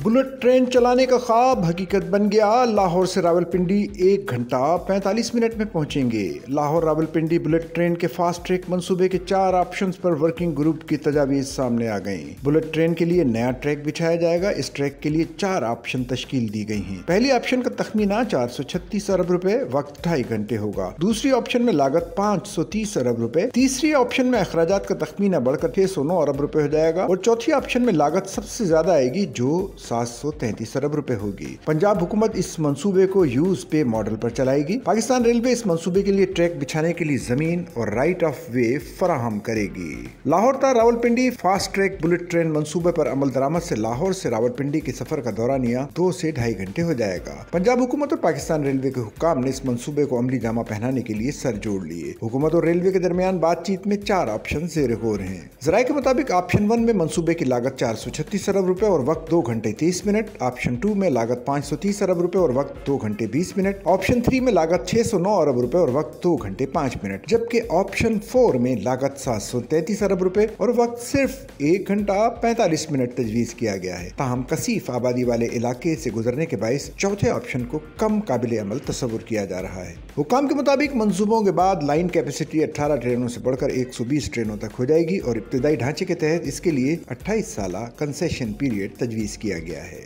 Bullet train चलाने का ख्वाब हकीकत बन गया। लाहौर से रावलपिंडी 1 घंटा 45 मिनट में पहुंचेंगे। लाहौर रावलपिंडी बुलेट ट्रेन के फास्ट ट्रैक मंसूबे के 4 ऑप्शंस पर वर्किंग ग्रुप की तजावीज़ सामने आ गई। बुलेट ट्रेन के लिए नया ट्रैक बिछाया जाएगा। इस ट्रैक के लिए 4 ऑप्शन तश्कील दी गई हैं। पहली ऑप्शन का तखमीना 436 अरब रुपए, वक्त 2.5 घंटे होगा। दूसरी ऑप्शन में लागत 530 अरब रुपए, तीसरी ऑप्शन में अखराजात का तखमीना बढ़कर 609 अरब रुपए हो जाएगा और चौथी ऑप्शन में लागत सबसे ज्यादा आएगी जो 733 अरब रुपए होगी। पंजाब हुकूमत इस मंसूबे को यूज पे मॉडल पर चलाएगी। पाकिस्तान रेलवे इस मंसूबे के लिए ट्रैक बिछाने के लिए जमीन और राइट ऑफ वे फराहम करेगी। लाहौर ता Rawalpindi fast track bullet train मंसूबे पर अमल दरामद से लाहौर से रावलपिंडी के सफर का दौरानिया 2 से 2.5 घंटे हो जाएगा। पंजाब हुकूमत और पाकिस्तान रेलवे के हुक्काम ने इस मंसूबे को अमली जामा पहनाने के लिए सर जोड़ लिए। हुकूमत और रेलवे के दरमियान बातचीत में 4 ऑप्शन ज़ेर गौर हैं। ज़राए के मुताबिक ऑप्शन 1 में मंसूबे की लागत 436 अरब रुपए और वक्त 2 घंटे 30 मिनट। ऑप्शन 2 में लागत 530 अरब रुपए और वक्त 2 घंटे 20 मिनट। ऑप्शन 3 में लागत 609 अरब रुपए और वक्त 2 घंटे 5 मिनट। जबकि ऑप्शन 4 में लागत 733 अरब रुपए और वक्त सिर्फ 1 घंटा 45 मिनट तजवीज किया गया है। ताहम कसीफ आबादी वाले इलाके से गुजरने के बायस चौथे ऑप्शन को कम काबिल अमल तस्वुर किया जा रहा है। हुकाम के मुताबिक मंसूबों के बाद लाइन कैपेसिटी 18 ट्रेनों से बढ़कर 120 ट्रेनों तक हो जाएगी और इब्तदाई ढांचे के तहत इसके लिए 28 साल कंसेशन पीरियड तजवीज़ किया गया है।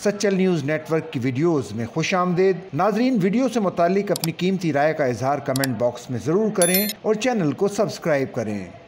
सच्चल न्यूज़ नेटवर्क की वीडियोस में खुशामदीद। नाजरीन, वीडियो से मुतालिक अपनी कीमती राय का इजहार कमेंट बॉक्स में ज़रूर करें और चैनल को सब्सक्राइब करें।